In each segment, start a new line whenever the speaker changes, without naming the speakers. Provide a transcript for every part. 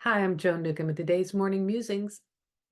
Hi, I'm Joan Newcomb, and today's morning musings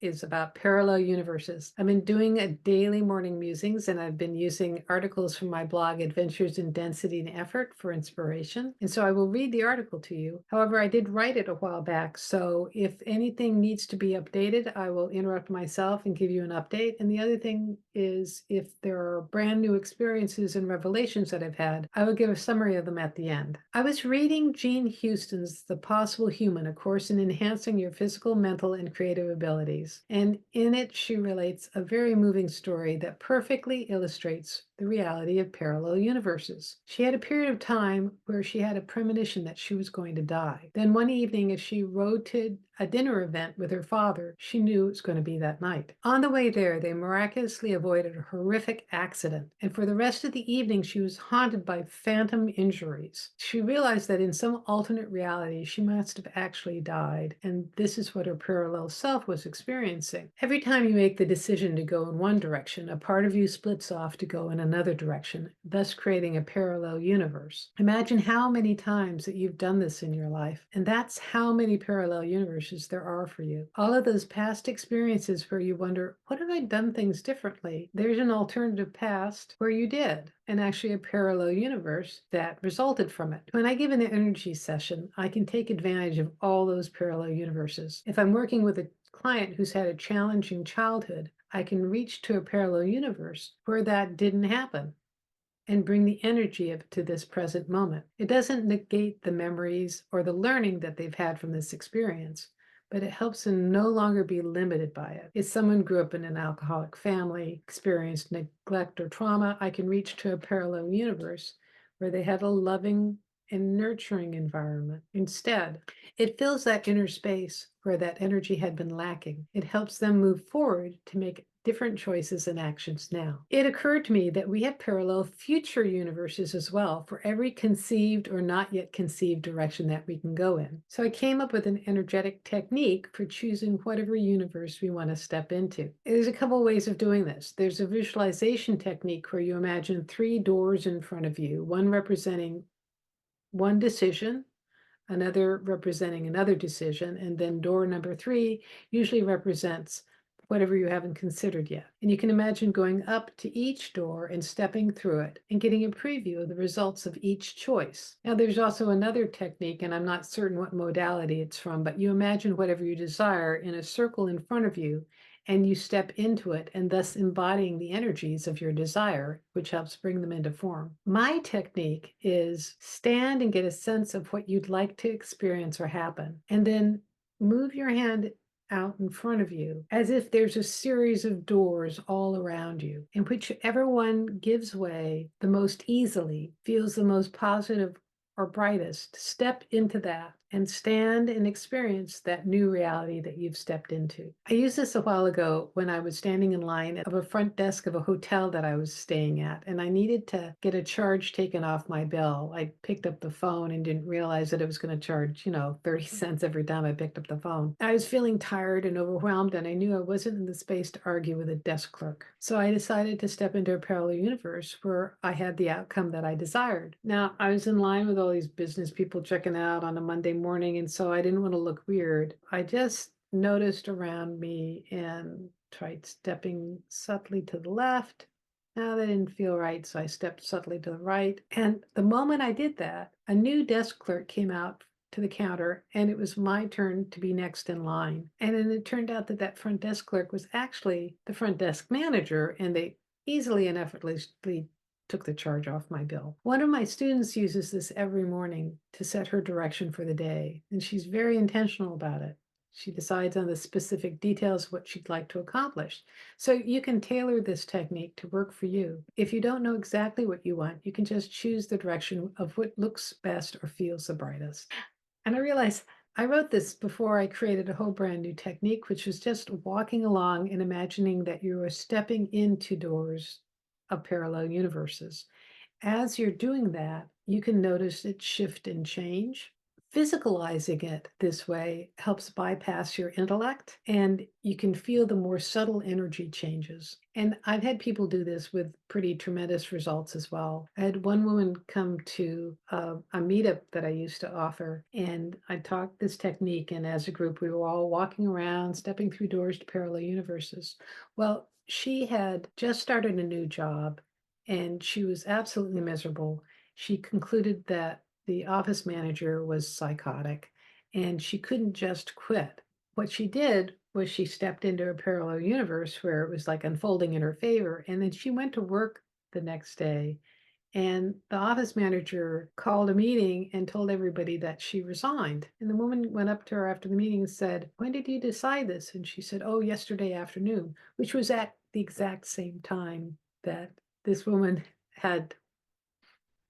is about parallel universes. I've been doing a daily morning musings, and I've been using articles from my blog, Adventures in Density and Effort, for inspiration. And so I will read the article to you. However, I did write it a while back, so if anything needs to be updated, I will interrupt myself and give you an update. And the other thing is, if there are brand new experiences and revelations that I've had, I will give a summary of them at the end. I was reading Jean Houston's The Possible Human, a course in enhancing your physical, mental, and creative abilities. And in it, she relates a very moving story that perfectly illustrates the reality of parallel universes. She had a period of time where she had a premonition that she was going to die. Then one evening, as she rode to a dinner event with her father, she knew it was going to be that night. On the way there, they miraculously avoided a horrific accident, and for the rest of the evening, she was haunted by phantom injuries. She realized that in some alternate reality, she must have actually died, and this is what her parallel self was experiencing. Every time you make the decision to go in one direction, a part of you splits off to go in another direction, thus creating a parallel universe. Imagine how many times that you've done this in your life, and that's how many parallel universes there are for you. All of those past experiences where you wonder, what have I done things differently? There's an alternative past where you did, and actually a parallel universe that resulted from it. When I give an energy session, I can take advantage of all those parallel universes. If I'm working with a client who's had a challenging childhood, I can reach to a parallel universe where that didn't happen and bring the energy of it to this present moment. It doesn't negate the memories or the learning that they've had from this experience, but it helps them no longer be limited by it. If someone grew up in an alcoholic family, experienced neglect or trauma, I can reach to a parallel universe where they had a loving and nurturing environment. Instead, it fills that inner space where that energy had been lacking. It helps them move forward to make different choices and actions now. It occurred to me that we have parallel future universes as well for every conceived or not yet conceived direction that we can go in. So I came up with an energetic technique for choosing whatever universe we want to step into. There's a couple ways of doing this. There's a visualization technique where you imagine 3 doors in front of you, one representing one decision, another representing another decision, and then door number 3 usually represents whatever you haven't considered yet. And you can imagine going up to each door and stepping through it and getting a preview of the results of each choice. Now, there's also another technique, and I'm not certain what modality it's from, but you imagine whatever you desire in a circle in front of you, and you step into it, and thus embodying the energies of your desire, which helps bring them into form. My technique is stand and get a sense of what you'd like to experience or happen, and then move your hand out in front of you as if there's a series of doors all around you, and whichever one gives way the most easily, feels the most positive or brightest, step into that and stand and experience that new reality that you've stepped into. I used this a while ago when I was standing in line of a front desk of a hotel that I was staying at, and I needed to get a charge taken off my bill. I picked up the phone and didn't realize that it was going to charge, 30 cents every time I picked up the phone. I was feeling tired and overwhelmed, and I knew I wasn't in the space to argue with a desk clerk. So I decided to step into a parallel universe where I had the outcome that I desired. Now, I was in line with all these business people checking out on a Monday morning, and so I didn't want to look weird. I just noticed around me and tried stepping subtly to the left. Now that didn't feel right, so I stepped subtly to the right. And the moment I did that, a new desk clerk came out to the counter, and it was my turn to be next in line. And then it turned out that that front desk clerk was actually the front desk manager, and they easily and effortlessly took the charge off my bill. One of my students uses this every morning to set her direction for the day, and she's very intentional about it. She decides on the specific details what she'd like to accomplish. So you can tailor this technique to work for you. If you don't know exactly what you want, you can just choose the direction of what looks best or feels the brightest. And I realized I wrote this before I created a whole brand new technique, which was just walking along and imagining that you are stepping into doors of parallel universes. As you're doing that, you can notice it shift and change. Physicalizing it this way helps bypass your intellect, and you can feel the more subtle energy changes. And I've had people do this with pretty tremendous results as well. I had one woman come to a meetup that I used to offer, and I taught this technique. And as a group, we were all walking around, stepping through doors to parallel universes. Well, she had just started a new job, and she was absolutely miserable. She concluded that the office manager was psychotic, and she couldn't just quit. What she did was she stepped into a parallel universe where it was like unfolding in her favor, and then she went to work the next day, and the office manager called a meeting and told everybody that she resigned. And the woman went up to her after the meeting and said, "When did you decide this?" And she said, "Oh, yesterday afternoon," which was at the exact same time that this woman had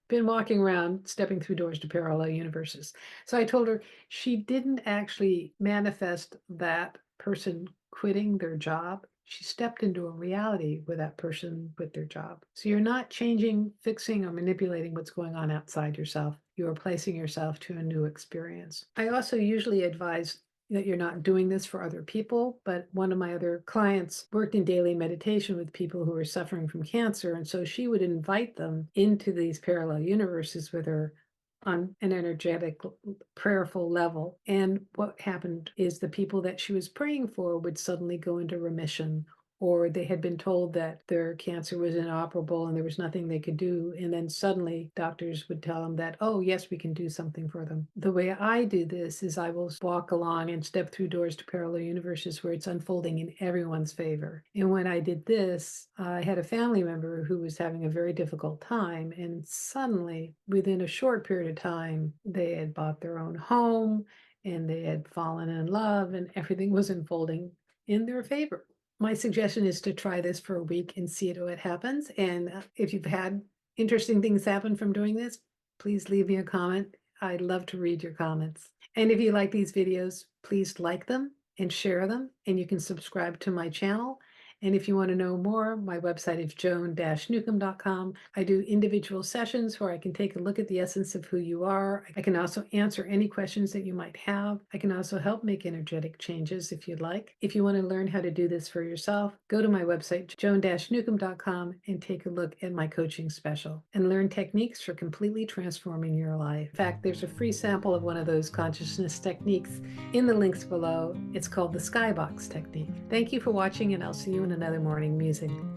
been walking around stepping through doors to parallel universes. So I told her she didn't actually manifest that person quitting their job. She stepped into a reality where that person quit their job. So you're not changing, fixing, or manipulating what's going on outside yourself. You are placing yourself to a new experience. I also usually advise that you're not doing this for other people, but one of my other clients worked in daily meditation with people who were suffering from cancer, and so she would invite them into these parallel universes with her on an energetic, prayerful level. And what happened is the people that she was praying for would suddenly go into remission, or they had been told that their cancer was inoperable and there was nothing they could do. And then suddenly doctors would tell them that, oh, yes, we can do something for them. The way I do this is I will walk along and step through doors to parallel universes where it's unfolding in everyone's favor. And when I did this, I had a family member who was having a very difficult time. And suddenly, within a short period of time, they had bought their own home and they had fallen in love, and everything was unfolding in their favor. My suggestion is to try this for a week and see what happens. And if you've had interesting things happen from doing this, please leave me a comment. I'd love to read your comments. And if you like these videos, please like them and share them. And you can subscribe to my channel. And if you want to know more, my website is joan-newcomb.com. I do individual sessions where I can take a look at the essence of who you are. I can also answer any questions that you might have. I can also help make energetic changes if you'd like. If you want to learn how to do this for yourself, go to my website, joan-newcomb.com, and take a look at my coaching special and learn techniques for completely transforming your life. In fact, there's a free sample of one of those consciousness techniques in the links below. It's called the Skybox technique. Thank you for watching, and I'll see you in another morning musing.